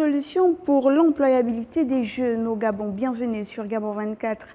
solutions pour l'employabilité des jeunes au Gabon. Bienvenue sur Gabon 24.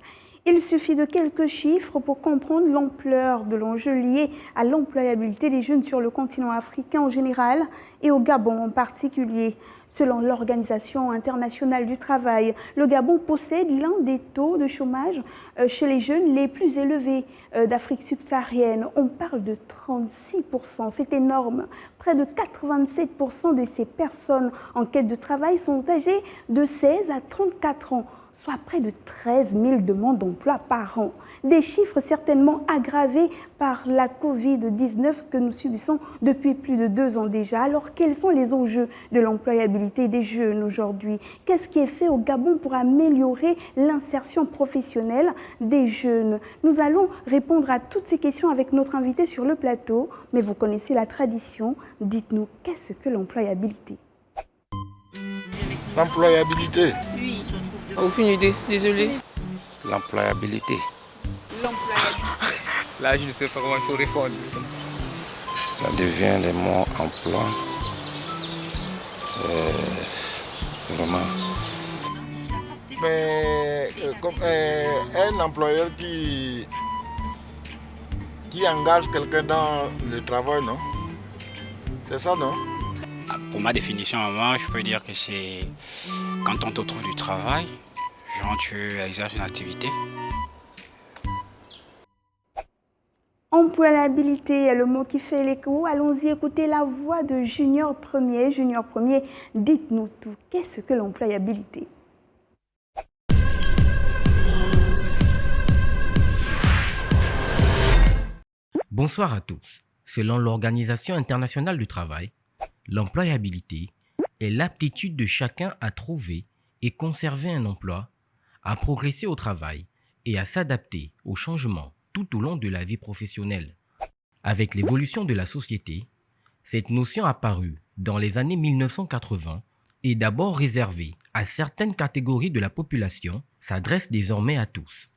Il suffit de quelques chiffres pour comprendre l'ampleur de l'enjeu lié à l'employabilité des jeunes sur le continent africain en général et au Gabon en particulier. Selon l'Organisation internationale du travail, le Gabon possède l'un des taux de chômage chez les jeunes les plus élevés d'Afrique subsaharienne. On parle de 36%, c'est énorme. Près de 87% de ces personnes en quête de travail sont âgées de 16 à 34 ans, soit près de 13 000 demandes d'emploi par an. Des chiffres certainement aggravés par la Covid-19 que nous subissons depuis plus de 2 ans déjà. Alors, quels sont les enjeux de l'employabilité des jeunes aujourd'hui? Qu'est-ce qui est fait au Gabon pour améliorer l'insertion professionnelle des jeunes? Nous allons répondre à toutes ces questions avec notre invité sur le plateau. Mais vous connaissez la tradition. Dites-nous, qu'est-ce que l'employabilité? L'employabilité? Oui. Aucune idée, désolé. L'employabilité. Là, je ne sais pas comment il faut répondre. Ça devient les mots emploi. Vraiment. Mais comme un employeur qui engage quelqu'un dans le travail, non? C'est ça, non? Pour ma définition, moi, je peux dire que c'est quand on te trouve du travail, genre tu exerces une activité. Employabilité est le mot qui fait l'écho. Allons-y écouter la voix de Junior Premier. Junior Premier, dites-nous tout. Qu'est-ce que l'employabilité? Bonsoir à tous. Selon l'Organisation internationale du travail, l'employabilité est l'aptitude de chacun à trouver et conserver un emploi, à progresser au travail et à s'adapter aux changements tout au long de la vie professionnelle. Avec l'évolution de la société, cette notion apparue dans les années 1980 et d'abord réservée à certaines catégories de la population, s'adresse désormais à tous.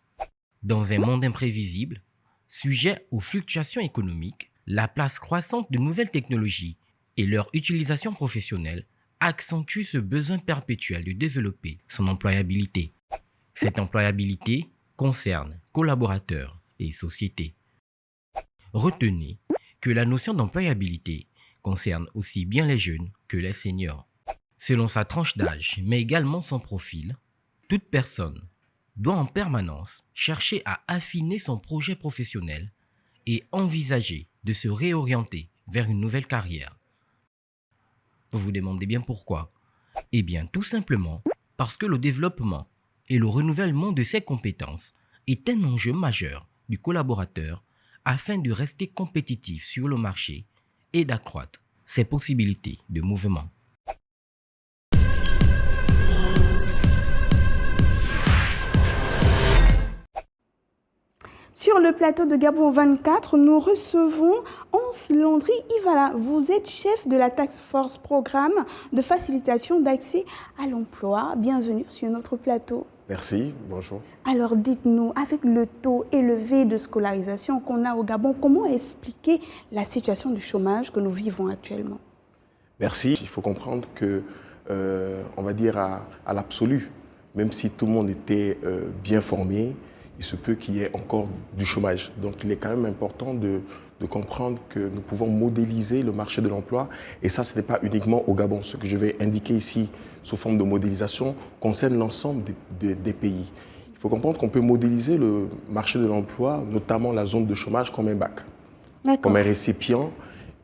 Dans un monde imprévisible, sujet aux fluctuations économiques, la place croissante de nouvelles technologies et leur utilisation professionnelle accentue ce besoin perpétuel de développer son employabilité. Cette employabilité concerne collaborateurs et sociétés. Retenez que la notion d'employabilité concerne aussi bien les jeunes que les seniors. Selon sa tranche d'âge, mais également son profil, toute personne doit en permanence chercher à affiner son projet professionnel et envisager de se réorienter vers une nouvelle carrière. Vous vous demandez bien pourquoi? Eh bien, tout simplement parce que le développement et le renouvellement de ses compétences est un enjeu majeur du collaborateur afin de rester compétitif sur le marché et d'accroître ses possibilités de mouvement. Sur le plateau de Gabon 24, nous recevons Hans Landry Ivala. Vous êtes chef de la Task Force Programme de facilitation d'accès à l'emploi. Bienvenue sur notre plateau. Merci, bonjour. Alors dites-nous, avec le taux élevé de scolarisation qu'on a au Gabon, comment expliquer la situation du chômage que nous vivons actuellement? Merci. Il faut comprendre que, on va dire à l'absolu, même si tout le monde était bien formé, il se peut qu'il y ait encore du chômage. Donc il est quand même important de comprendre que nous pouvons modéliser le marché de l'emploi. Et ça, ce n'est pas uniquement au Gabon. Ce que je vais indiquer ici sous forme de modélisation concerne l'ensemble des pays. Il faut comprendre qu'on peut modéliser le marché de l'emploi, notamment la zone de chômage, comme un bac, comme un récipient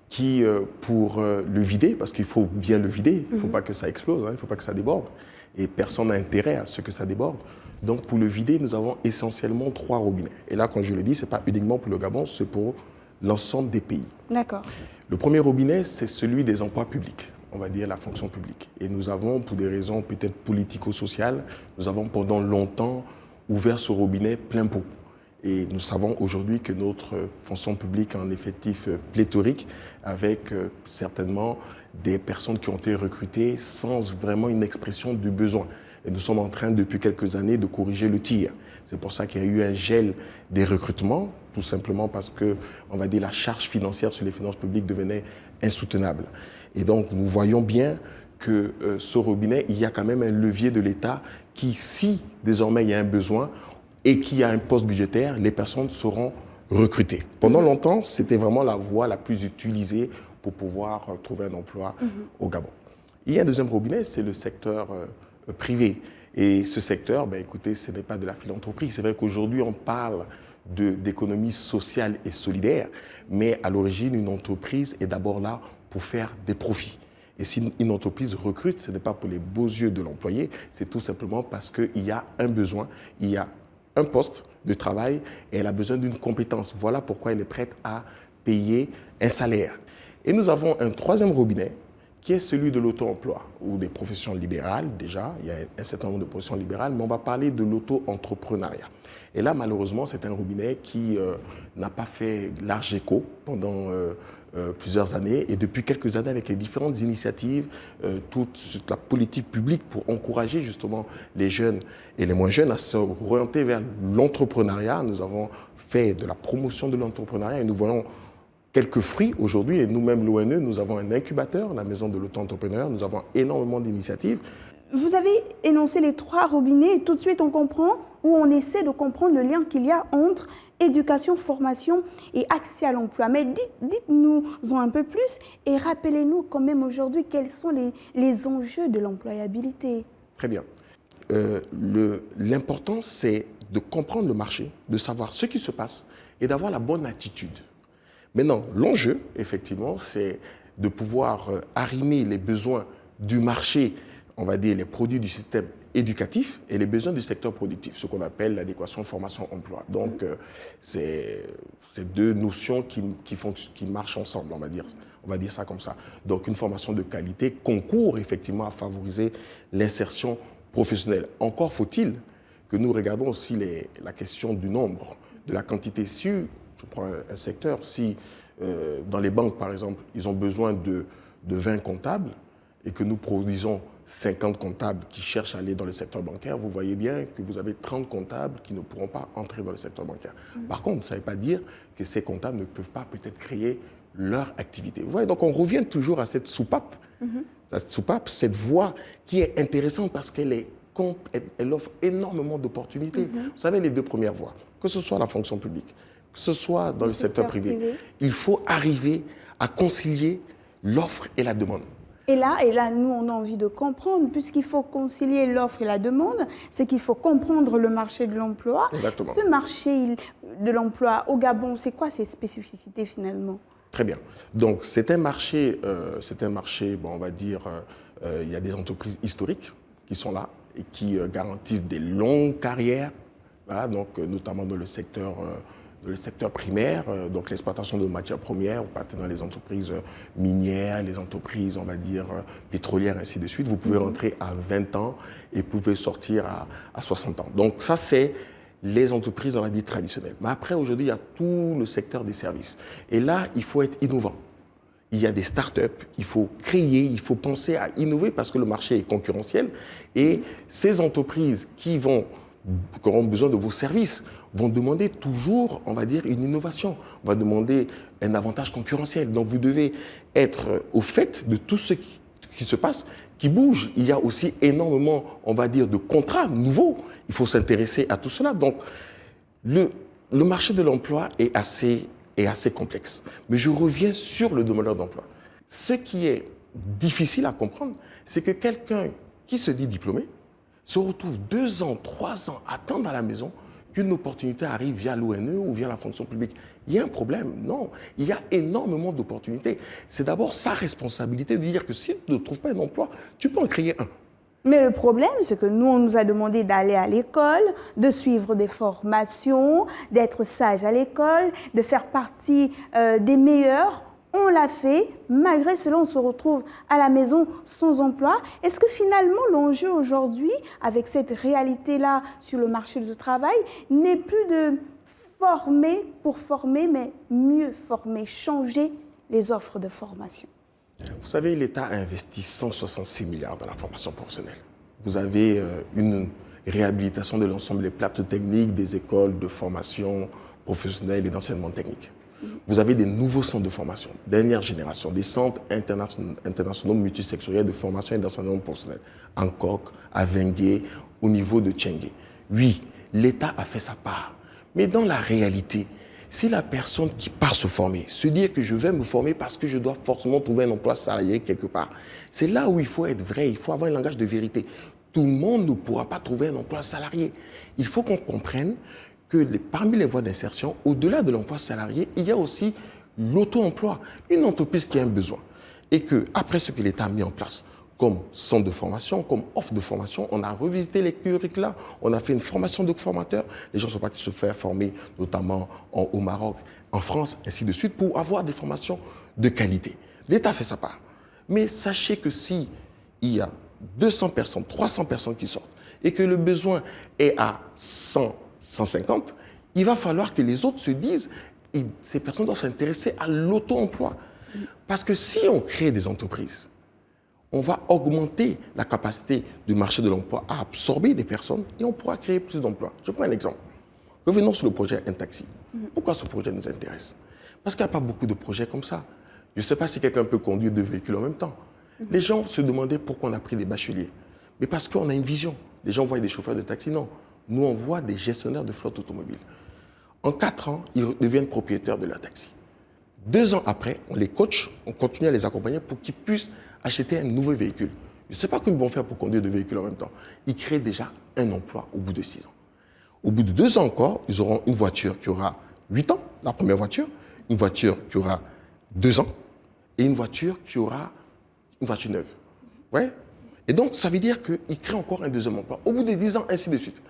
qui, pour le vider, parce qu'il faut bien le vider, il ne faut pas que ça explose, il ne faut pas que ça déborde. Et personne n'a intérêt à ce que ça déborde. Donc pour le vider, nous avons essentiellement 3 robinets. Et là, quand je le dis, ce n'est pas uniquement pour le Gabon, c'est pour l'ensemble des pays. D'accord. Le premier robinet, c'est celui des emplois publics, on va dire la fonction publique. Et nous avons, pour des raisons peut-être politico-sociales, nous avons pendant longtemps ouvert ce robinet plein pot. Et nous savons aujourd'hui que notre fonction publique a un effectif pléthorique avec certainement des personnes qui ont été recrutées sans vraiment une expression du besoin. Et nous sommes en train, depuis quelques années, de corriger le tir. C'est pour ça qu'il y a eu un gel des recrutements, tout simplement parce que, on va dire, la charge financière sur les finances publiques devenait insoutenable. Et donc, nous voyons bien que ce robinet, il y a quand même un levier de l'État qui, si désormais il y a un besoin et qu'il y a un poste budgétaire, les personnes seront recrutées. Pendant longtemps, c'était vraiment la voie la plus utilisée pour pouvoir trouver un emploi au Gabon. Il y a un deuxième robinet, c'est le secteur privé. Et ce secteur, ben, écoutez, ce n'est pas de la philanthropie. C'est vrai qu'aujourd'hui, on parle d'économie sociale et solidaire, mais à l'origine, une entreprise est d'abord là pour faire des profits. Et si une entreprise recrute, ce n'est pas pour les beaux yeux de l'employé, c'est tout simplement parce qu'il y a un besoin, il y a un poste de travail et elle a besoin d'une compétence. Voilà pourquoi elle est prête à payer un salaire. Et nous avons un troisième robinet qui est celui de l'auto-emploi ou des professions libérales déjà. Il y a un certain nombre de professions libérales, mais on va parler de l'auto-entrepreneuriat. Et là, malheureusement, c'est un robinet qui n'a pas fait large écho pendant plusieurs années. Et depuis quelques années, avec les différentes initiatives, toute la politique publique pour encourager justement les jeunes et les moins jeunes à s'orienter vers l'entrepreneuriat, nous avons fait de la promotion de l'entrepreneuriat et nous voyons quelques fruits aujourd'hui. Et nous-mêmes, l'ONE, nous avons un incubateur, la maison de l'auto-entrepreneur. Nous avons énormément d'initiatives. Vous avez énoncé les 3 robinets et tout de suite on comprend ou on essaie de comprendre le lien qu'il y a entre éducation, formation et accès à l'emploi. Mais dites-nous-en un peu plus et rappelez-nous quand même aujourd'hui quels sont les enjeux de l'employabilité. Très bien. L'important, c'est de comprendre le marché, de savoir ce qui se passe et d'avoir la bonne attitude. Maintenant, l'enjeu, effectivement, c'est de pouvoir arrimer les besoins du marché, on va dire les produits du système éducatif et les besoins du secteur productif, ce qu'on appelle l'adéquation formation-emploi. Donc, c'est deux notions qui marchent ensemble, on va dire ça comme ça. Donc, une formation de qualité concourt effectivement à favoriser l'insertion professionnelle. Encore faut-il que nous regardons aussi la question du nombre, de la quantité. Si je prends un secteur, si dans les banques, par exemple, ils ont besoin de 20 comptables et que nous produisons 50 comptables qui cherchent à aller dans le secteur bancaire, vous voyez bien que vous avez 30 comptables qui ne pourront pas entrer dans le secteur bancaire. Par contre, ça ne veut pas dire que ces comptables ne peuvent pas peut-être créer leur activité. Vous voyez, donc on revient toujours à cette soupape, cette voie qui est intéressante parce qu'elle offre énormément d'opportunités. Vous savez, les 2 premières voies, que ce soit la fonction publique, que ce soit dans le secteur privé, il faut arriver à concilier l'offre et la demande. Et là, nous, on a envie de comprendre, puisqu'il faut concilier l'offre et la demande, c'est qu'il faut comprendre le marché de l'emploi. Exactement. Ce marché de l'emploi au Gabon, c'est quoi ses spécificités finalement? Très bien. Donc, c'est un marché, bon, on va dire, il y a des entreprises historiques qui sont là et qui garantissent des longues carrières, voilà, donc, notamment dans le secteur primaire, donc l'exploitation de matières premières, vous partez dans les entreprises minières, les entreprises, on va dire, pétrolières, ainsi de suite. Vous pouvez rentrer à 20 ans et vous pouvez sortir à 60 ans. Donc ça, c'est les entreprises, on va dire, traditionnelles. Mais après, aujourd'hui, il y a tout le secteur des services. Et là, il faut être innovant. Il y a des start-up, il faut créer, il faut penser à innover parce que le marché est concurrentiel. Et ces entreprises qui auront besoin de vos services vont demander toujours, on va dire, une innovation. On va demander un avantage concurrentiel. Donc, vous devez être au fait de tout ce qui se passe, qui bouge. Il y a aussi énormément, on va dire, de contrats nouveaux. Il faut s'intéresser à tout cela. Donc, le marché de l'emploi est assez complexe. Mais je reviens sur le demandeur d'emploi. Ce qui est difficile à comprendre, c'est que quelqu'un qui se dit diplômé se retrouve 2 ans, 3 ans à attendre à la maison qu'une opportunité arrive via l'ONE ou via la fonction publique. Il y a un problème. Non, il y a énormément d'opportunités. C'est d'abord sa responsabilité de dire que si tu ne trouves pas un emploi, tu peux en créer un. Mais le problème, c'est que nous, on nous a demandé d'aller à l'école, de suivre des formations, d'être sage à l'école, de faire partie des meilleurs. On l'a fait, malgré cela, on se retrouve à la maison sans emploi. Est-ce que finalement, l'enjeu aujourd'hui, avec cette réalité-là sur le marché du travail, n'est plus de former pour former, mais mieux former, changer les offres de formation? Vous savez, l'État a investi 166 milliards dans la formation professionnelle. Vous avez une réhabilitation de l'ensemble des plateaux techniques des écoles de formation professionnelle et d'enseignement technique. Vous avez des nouveaux centres de formation, dernière génération, des centres internationaux multisectoriels de formation et d'enseignement professionnel, en Coq, à Vengue, au niveau de Tchengue. Oui, l'État a fait sa part. Mais dans la réalité, si la personne qui part se former, se dit que je vais me former parce que je dois forcément trouver un emploi salarié quelque part, c'est là où il faut être vrai, il faut avoir un langage de vérité. Tout le monde ne pourra pas trouver un emploi salarié. Il faut qu'on comprenne que parmi les voies d'insertion, au-delà de l'emploi salarié, il y a aussi l'auto-emploi. Une entreprise qui a un besoin. Et qu'après ce que l'État a mis en place, comme centre de formation, comme offre de formation, on a revisité les curricula, on a fait une formation de formateurs. Les gens sont partis se faire former, notamment au Maroc, en France, ainsi de suite, pour avoir des formations de qualité. L'État fait sa part. Mais sachez que si il y a 200 personnes, 300 personnes qui sortent, et que le besoin est à 100, 150, il va falloir que les autres se disent, et ces personnes doivent s'intéresser à l'auto-emploi. Parce que si on crée des entreprises, on va augmenter la capacité du marché de l'emploi à absorber des personnes et on pourra créer plus d'emplois. Je prends un exemple. Revenons sur le projet Un Taxi. Pourquoi ce projet nous intéresse? Parce qu'il n'y a pas beaucoup de projets comme ça. Je ne sais pas si quelqu'un peut conduire 2 véhicules en même temps. Les gens se demandaient pourquoi on a pris des bacheliers. Mais parce qu'on a une vision. Les gens voient des chauffeurs de taxi. Non. Nous, on voit des gestionnaires de flotte automobile. En 4 ans, ils deviennent propriétaires de leur taxi. 2 ans après, on les coach, on continue à les accompagner pour qu'ils puissent acheter un nouveau véhicule. Je ne sais pas comment ils vont faire pour conduire 2 véhicules en même temps. Ils créent déjà un emploi au bout de 6 ans. Au bout de 2 ans encore, ils auront une voiture qui aura 8 ans, la première voiture, une voiture qui aura 2 ans et une voiture qui aura une voiture neuve. Ouais. Et donc, ça veut dire qu'ils créent encore un deuxième emploi. Au bout de 10 ans, ainsi de suite.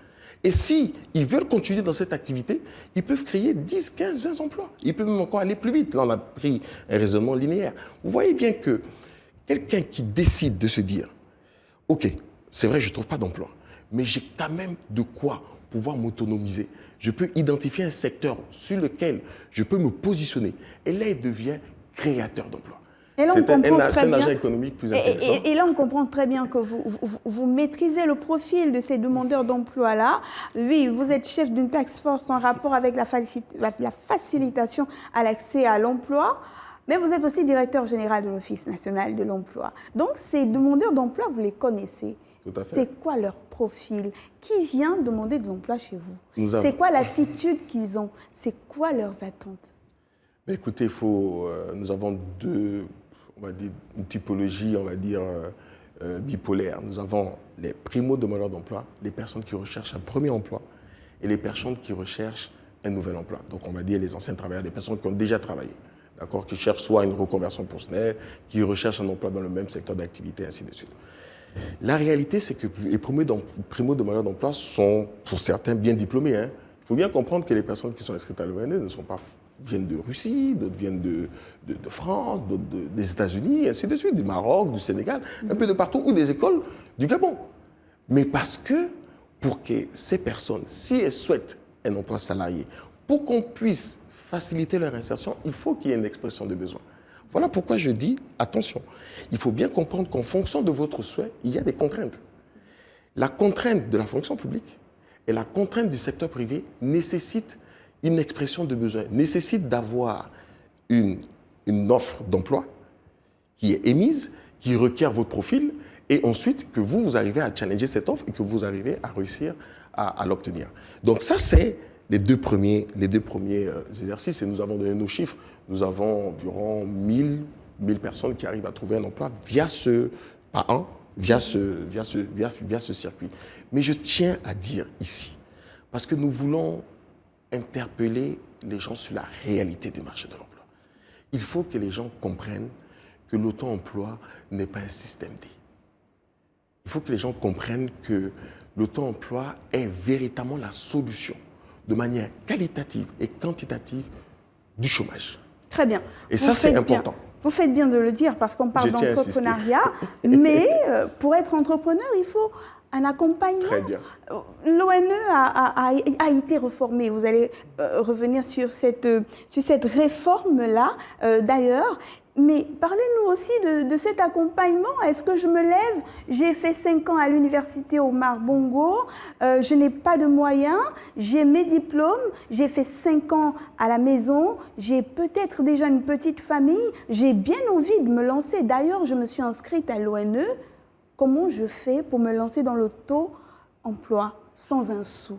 Et si ils veulent continuer dans cette activité, ils peuvent créer 10, 15, 20 emplois. Ils peuvent même encore aller plus vite. Là, on a pris un raisonnement linéaire. Vous voyez bien que quelqu'un qui décide de se dire « Ok, c'est vrai, je ne trouve pas d'emploi, mais j'ai quand même de quoi pouvoir m'autonomiser. Je peux identifier un secteur sur lequel je peux me positionner. » Et là, il devient créateur d'emplois. C'est un agent économique plus intéressant. Et là, on comprend très bien que vous maîtrisez le profil de ces demandeurs d'emploi-là. Oui, vous êtes chef d'une task force en rapport avec la facilitation à l'accès à l'emploi, mais vous êtes aussi directeur général de l'Office national de l'emploi. Donc, ces demandeurs d'emploi, vous les connaissez. Tout à fait. C'est quoi leur profil? Qui vient demander de l'emploi chez vous? C'est quoi l'attitude qu'ils ont? C'est quoi leurs attentes? Mais écoutez, nous avons une typologie, on va dire, bipolaire. Nous avons les primo-demandeurs d'emploi, les personnes qui recherchent un premier emploi et les personnes qui recherchent un nouvel emploi. Donc, on va dire les anciens travailleurs, des personnes qui ont déjà travaillé, d'accord, qui cherchent soit une reconversion professionnelle, qui recherchent un emploi dans le même secteur d'activité, ainsi de suite. La réalité, c'est que les primo-demandeurs d'emploi sont, pour certains, bien diplômés. Hein. Il faut bien comprendre que les personnes qui sont inscrites à l'ONE viennent de Russie, d'autres viennent de France, d'autres des États-Unis, ainsi de suite, du Maroc, du Sénégal, un peu de partout, ou des écoles du Gabon. Mais parce que, pour que ces personnes, si elles souhaitent un emploi salarié, pour qu'on puisse faciliter leur insertion, il faut qu'il y ait une expression de besoin. Voilà pourquoi je dis, attention, il faut bien comprendre qu'en fonction de votre souhait, il y a des contraintes. La contrainte de la fonction publique et la contrainte du secteur privé nécessitent une expression de besoin, nécessitent d'avoir une offre d'emploi qui est émise, qui requiert votre profil, et ensuite que vous arrivez à challenger cette offre et que vous arrivez à réussir à l'obtenir. Donc ça, c'est les deux premiers exercices, et nous avons donné nos chiffres. Nous avons environ 1000 personnes qui arrivent à trouver un emploi via ce circuit. Mais je tiens à dire ici, parce que nous voulons interpeller les gens sur la réalité du marché de l'emploi. Il faut que les gens comprennent que l'auto-emploi n'est pas un système D. Il faut que les gens comprennent que l'auto-emploi est véritablement la solution, de manière qualitative et quantitative, du chômage. Très bien. Et ça, c'est important. Vous faites bien de le dire parce qu'on parle d'entrepreneuriat, mais pour être entrepreneur, il faut un accompagnement. Très bien. L'ONE a été reformée. Vous allez revenir sur cette réforme-là. D'ailleurs, Mais parlez-nous aussi de cet accompagnement. Est-ce que je me lève, j'ai fait 5 ans à l'université Omar Bongo, je n'ai pas de moyens, j'ai mes diplômes, j'ai fait 5 ans à la maison, j'ai peut-être déjà une petite famille, j'ai bien envie de me lancer. D'ailleurs, je me suis inscrite à l'ONE. Comment je fais pour me lancer dans l'auto-emploi sans un sou?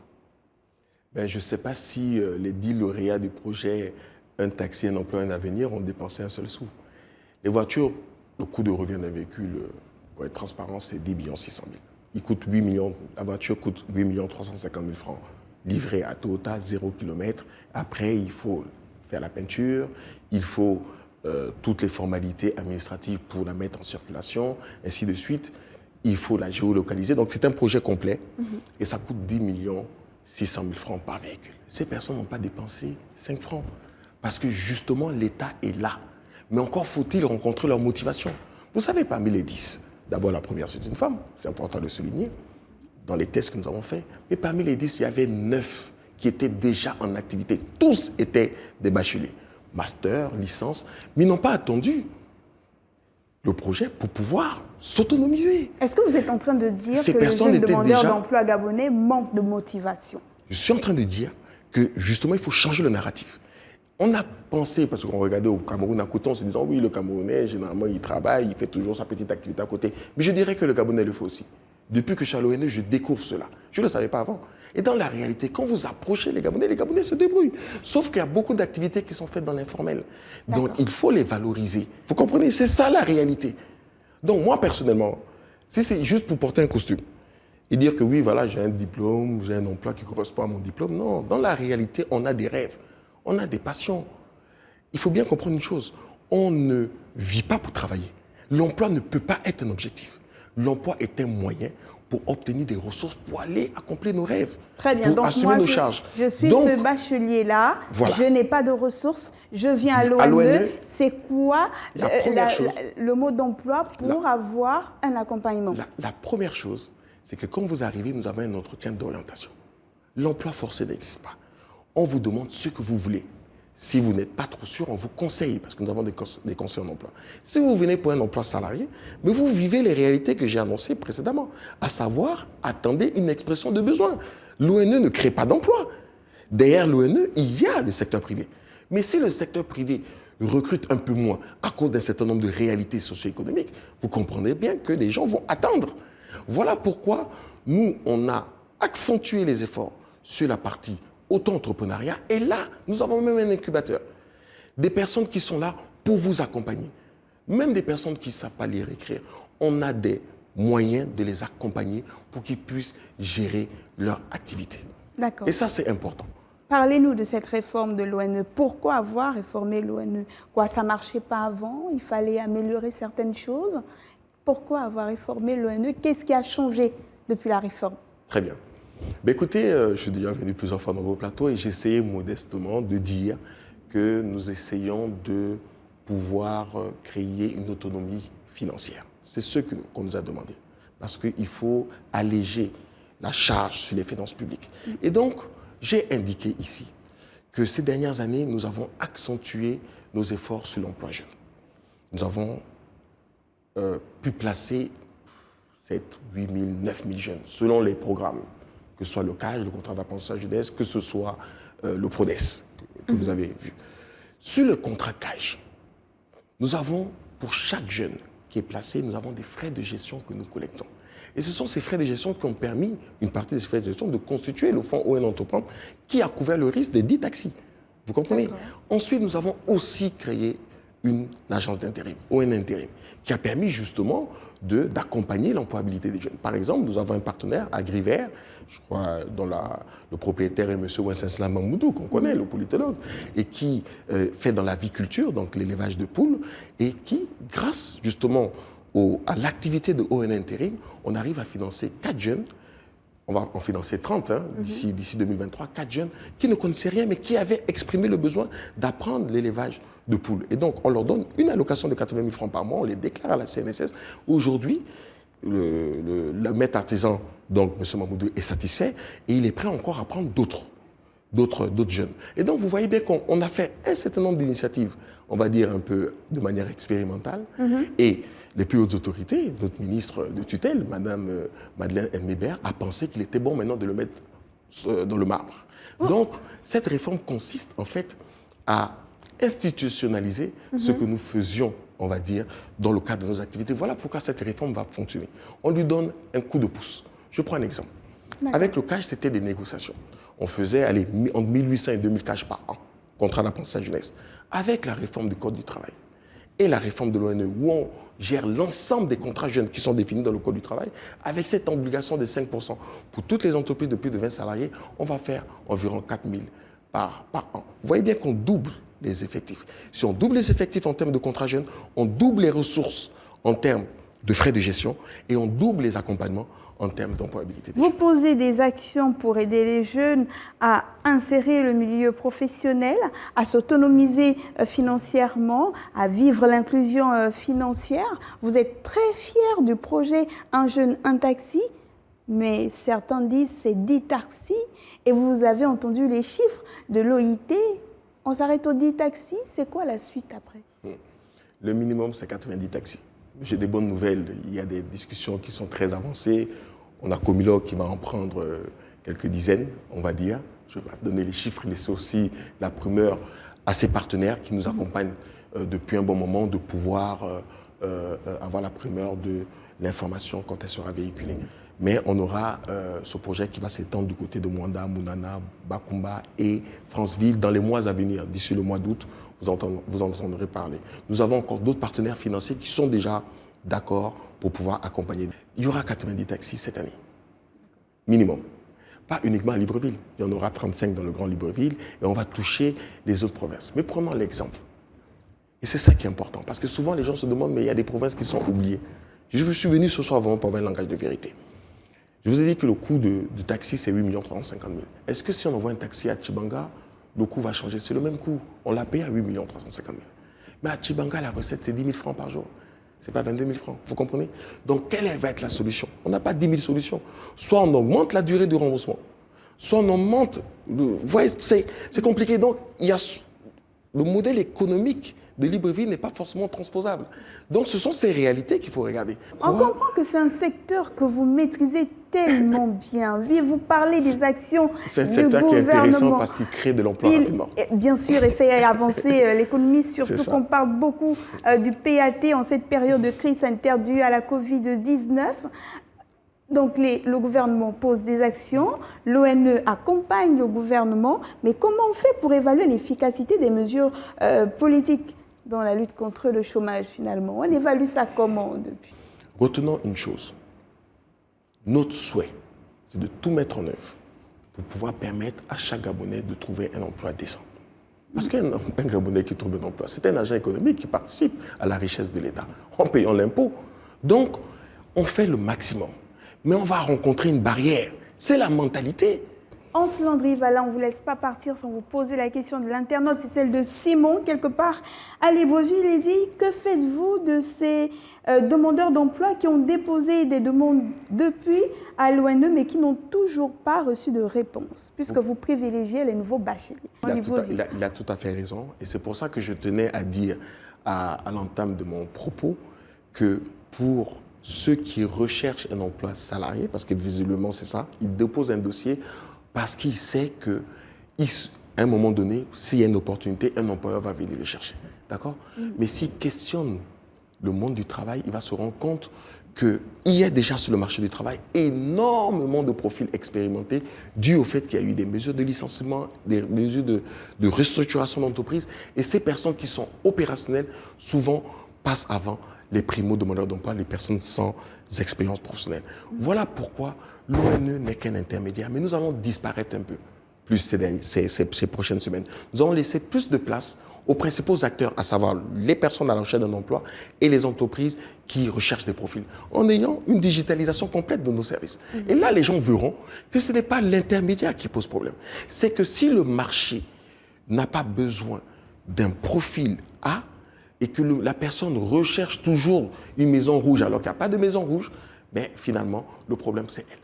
Je ne sais pas si les 10 lauréats du projet Un taxi, un emploi, un avenir ont dépensé un seul sou. Les voitures, le coût de revient d'un véhicule, pour être transparent, c'est 10 600 000. Il coûte 8 millions, la voiture coûte 8 350 000 francs, livrée à Toyota, 0 km. Après, il faut faire la peinture, il faut toutes les formalités administratives pour la mettre en circulation, ainsi de suite. Il faut la géolocaliser. Donc, c'est un projet complet et ça coûte 10 600 000 francs par véhicule. Ces personnes n'ont pas dépensé 5 francs parce que justement, l'État est là. Mais encore faut-il rencontrer leur motivation. Vous savez, parmi les 10, d'abord la première c'est une femme, c'est important de le souligner, dans les tests que nous avons faits, mais parmi les 10, il y avait 9 qui étaient déjà en activité. Tous étaient des bacheliers, master, licence, mais ils n'ont pas attendu le projet pour pouvoir s'autonomiser. Est-ce que vous êtes en train de dire Ces que les personnes jeunes étaient demandeurs déjà... d'emploi gabonais manquent de motivation? Je suis en train de dire que justement, il faut changer le narratif. On a pensé, parce qu'on regardait au Cameroun à côté, en se disant, oui, le Camerounais, généralement, il travaille, il fait toujours sa petite activité à côté. Mais je dirais que le Gabonais le fait aussi. Depuis que je suis à l'ONE, je découvre cela. Je ne le savais pas avant. Et dans la réalité, quand vous approchez les Gabonais se débrouillent. Sauf qu'il y a beaucoup d'activités qui sont faites dans l'informel. Donc, il faut les valoriser. Vous comprenez? C'est ça la réalité. Donc, moi, personnellement, si c'est juste pour porter un costume et dire que oui, voilà, j'ai un diplôme, j'ai un emploi qui correspond à mon diplôme, non. Dans la réalité, on a des rêves. On a des passions. Il faut bien comprendre une chose. On ne vit pas pour travailler. L'emploi ne peut pas être un objectif. L'emploi est un moyen pour obtenir des ressources pour aller accomplir nos rêves. Très bien. Pour donc assumer moi, nos charges. Je suis Donc, ce bachelier-là. Voilà. Je n'ai pas de ressources. Je viens à À l'ONE. l'ONE, C'est quoi chose, le mode d'emploi pour avoir un accompagnement? La première chose, c'est que quand vous arrivez, nous avons un entretien d'orientation. L'emploi forcé n'existe pas. On vous demande ce que vous voulez. Si vous n'êtes pas trop sûr, on vous conseille, parce que nous avons des conseils en emploi. Si vous venez pour un emploi salarié, mais vous vivez les réalités que j'ai annoncées précédemment, à savoir, attendez une expression de besoin. L'ONE ne crée pas d'emploi. Derrière l'ONE, il y a le secteur privé. Mais si le secteur privé recrute un peu moins à cause d'un certain nombre de réalités socio-économiques, vous comprendrez bien que les gens vont attendre. Voilà pourquoi nous, on a accentué les efforts sur la partie auto-entrepreneuriat. Et là, nous avons même un incubateur. Des personnes qui sont là pour vous accompagner. Même des personnes qui ne savent pas lire et écrire. On a des moyens de les accompagner pour qu'ils puissent gérer leur activité. D'accord. Et ça, c'est important. Parlez-nous de cette réforme de l'ONE. Pourquoi avoir réformé l'ONE? Quoi, ça ne marchait pas avant? Il fallait améliorer certaines choses? Pourquoi avoir réformé l'ONE? Qu'est-ce qui a changé depuis la réforme? Très bien. Mais écoutez, je suis déjà venu plusieurs fois dans vos plateaux et j'ai essayé modestement de dire que nous essayons de pouvoir créer une autonomie financière. C'est ce qu'on nous a demandé. Parce qu'il faut alléger la charge sur les finances publiques. Et donc, j'ai indiqué ici que ces dernières années, nous avons accentué nos efforts sur l'emploi jeune. Nous avons pu placer 7, 8 000, 9 000 jeunes, selon les programmes, que ce soit le CAJ, le contrat d'apprentissage jeunesse, que ce soit le PRODES, que vous avez vu. Sur le contrat CAJ, nous avons, pour chaque jeune qui est placé, nous avons des frais de gestion que nous collectons. Et ce sont ces frais de gestion qui ont permis, une partie de ces frais de gestion, de constituer le fonds ON Entreprendre qui a couvert le risque des 10 taxis. Vous comprenez? Ensuite, nous avons aussi créé une agence d'intérim, ON Intérim, qui a permis justement d'accompagner l'employabilité des jeunes. Par exemple, nous avons un partenaire, Agriver, je crois, dont le propriétaire est M. Wenceslao Mamoudou, qu'on connaît, le politologue, et qui fait dans l'aviculture, donc l'élevage de poules, et qui, grâce justement à l'activité de ON Intérim, on arrive à financer 4 jeunes, on va en financer 30 d'ici 2023, 4 jeunes qui ne connaissaient rien, mais qui avaient exprimé le besoin d'apprendre l'élevage de poules. Et donc, on leur donne une allocation de 80 000 francs par mois, on les déclare à la CNSS. Aujourd'hui, le maître artisan, donc M. Mamoudou, est satisfait et il est prêt encore à prendre d'autres jeunes. Et donc, vous voyez bien qu'on a fait un certain nombre d'initiatives on va dire un peu de manière expérimentale. Et les plus hautes autorités, notre ministre de tutelle, Madame Madeleine Elmébert, a pensé qu'il était bon maintenant de le mettre dans le marbre. Donc, cette réforme consiste en fait à institutionnaliser ce que nous faisions, on va dire, dans le cadre de nos activités. Voilà pourquoi cette réforme va fonctionner. On lui donne un coup de pouce. Je prends un exemple. Avec le CAGE, c'était des négociations. On faisait entre 1800 et 2000 CAGE par an, contrat d'apprentissage jeunesse. Avec la réforme du Code du travail et la réforme de l'ONE, où on gère l'ensemble des contrats jeunes qui sont définis dans le Code du travail, avec cette obligation de 5% pour toutes les entreprises de plus de 20 salariés, on va faire environ 4000 par an. Vous voyez bien qu'on double les effectifs. Si on double les effectifs en termes de contrats jeunes, on double les ressources en termes de frais de gestion et on double les accompagnements en termes d'employabilité. Vous posez des actions pour aider les jeunes à insérer le milieu professionnel, à s'autonomiser financièrement, à vivre l'inclusion financière. Vous êtes très fiers du projet Un jeune, un taxi, mais certains disent c'est 10 taxis. Et vous avez entendu les chiffres de l'OIT. On s'arrête aux 10 taxis. C'est quoi la suite après? Le minimum, c'est 90 taxis. J'ai des bonnes nouvelles. Il y a des discussions qui sont très avancées. On a Comilog qui va en prendre quelques dizaines, on va dire. Je vais pas donner les chiffres, laisser aussi la primeur à ses partenaires qui nous accompagnent depuis un bon moment de pouvoir avoir la primeur de l'information quand elle sera véhiculée. Mais on aura ce projet qui va s'étendre du côté de Mwanda, Mounana, Bakumba et Franceville dans les mois à venir. D'ici le mois d'août, vous en entendrez parler. Nous avons encore d'autres partenaires financiers qui sont déjà d'accord pour pouvoir accompagner. Il y aura 90 taxis cette année, minimum. Pas uniquement à Libreville, il y en aura 35 dans le Grand Libreville et on va toucher les autres provinces. Mais prenons l'exemple. Et c'est ça qui est important, parce que souvent les gens se demandent, mais il y a des provinces qui sont oubliées. Je suis venu ce soir vraiment pour avoir un langage de vérité. Je vous ai dit que le coût de taxi, c'est 8 350 000. Est-ce que si on envoie un taxi à Tchibanga, le coût va changer? C'est le même coût. On l'a payé à 8 350 000. Mais à Tchibanga, la recette, c'est 10 000 francs par jour. Ce n'est pas 22 000 francs. Vous comprenez? Donc, quelle va être la solution? On n'a pas 10 000 solutions. Soit on augmente la durée de remboursement, soit on augmente... Vous voyez, c'est compliqué. Donc, il y a le modèle économique de Libreville n'est pas forcément transposable. Donc, ce sont ces réalités qu'il faut regarder. On comprend que c'est un secteur que vous maîtrisez tellement bien. Oui, vous parlez des actions du gouvernement. C'est un secteur qui est intéressant parce qu'il crée de l'emploi rapidement. Bien sûr, et fait avancer l'économie, surtout qu'on parle beaucoup du PAT en cette période de crise sanitaire due à la Covid-19. Donc, le gouvernement pose des actions, l'ONE accompagne le gouvernement, mais comment on fait pour évaluer l'efficacité des mesures politiques dans la lutte contre le chômage, finalement? On évalue ça comment depuis? Retenons une chose. Notre souhait, c'est de tout mettre en œuvre pour pouvoir permettre à chaque Gabonais de trouver un emploi décent. Parce qu'un Gabonais qui trouve un emploi, c'est un agent économique qui participe à la richesse de l'État en payant l'impôt. Donc, on fait le maximum. Mais on va rencontrer une barrière. C'est la mentalité. Anse Landry-Valin, on ne vous laisse pas partir sans vous poser la question de l'internaute. C'est celle de Simon, quelque part à Libreville. Il dit, que faites-vous de ces demandeurs d'emploi qui ont déposé des demandes depuis à l'ONE, mais qui n'ont toujours pas reçu de réponse, puisque vous privilégiez les nouveaux bacheliers? Il a tout à fait raison. Et c'est pour ça que je tenais à dire à l'entame de mon propos que pour ceux qui recherchent un emploi salarié, parce que visiblement c'est ça, ils déposent un dossier parce qu'il sait qu'à un moment donné, s'il y a une opportunité, un employeur va venir le chercher. D'accord? Mais s'il questionne le monde du travail, il va se rendre compte qu'il y a déjà sur le marché du travail énormément de profils expérimentés dû au fait qu'il y a eu des mesures de licenciement, des mesures de restructuration d'entreprise. Et ces personnes qui sont opérationnelles, souvent, passent avant les primo-demandeurs d'emploi, les personnes sans expérience professionnelle. Voilà pourquoi l'ONE n'est qu'un intermédiaire, mais nous allons disparaître un peu plus ces prochaines semaines. Nous allons laisser plus de place aux principaux acteurs, à savoir les personnes à la recherche d'un emploi et les entreprises qui recherchent des profils, en ayant une digitalisation complète de nos services. Et là, les gens verront que ce n'est pas l'intermédiaire qui pose problème. C'est que si le marché n'a pas besoin d'un profil A, et que la personne recherche toujours une maison rouge alors qu'il n'y a pas de maison rouge, mais finalement, le problème, c'est elle.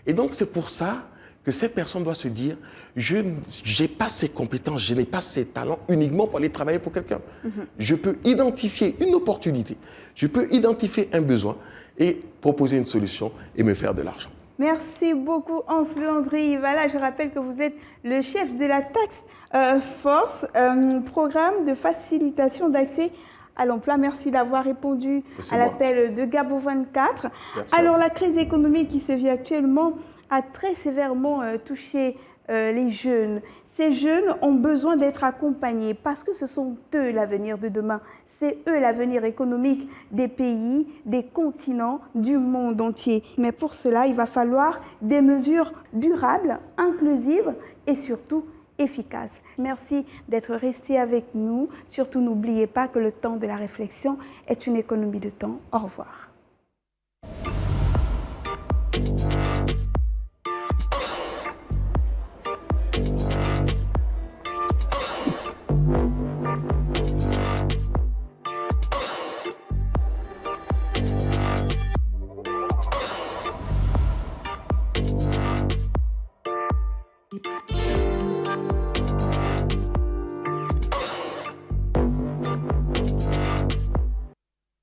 Et donc, c'est pour ça que cette personne doit se dire, je n'ai pas ces compétences, je n'ai pas ces talents uniquement pour aller travailler pour quelqu'un. Je peux identifier une opportunité, je peux identifier un besoin et proposer une solution et me faire de l'argent. Merci beaucoup, Hans Landry. Voilà, je rappelle que vous êtes le chef de la Task Force, programme de facilitation d'accès à l'emploi. Merci d'avoir répondu à l'appel de Gabon 24. Alors, la crise économique qui se vit actuellement a très sévèrement touché les jeunes. Ces jeunes ont besoin d'être accompagnés parce que ce sont eux l'avenir de demain. C'est eux l'avenir économique des pays, des continents, du monde entier. Mais pour cela, il va falloir des mesures durables, inclusives et surtout efficaces. Merci d'être resté avec nous. Surtout, n'oubliez pas que le temps de la réflexion est une économie de temps. Au revoir.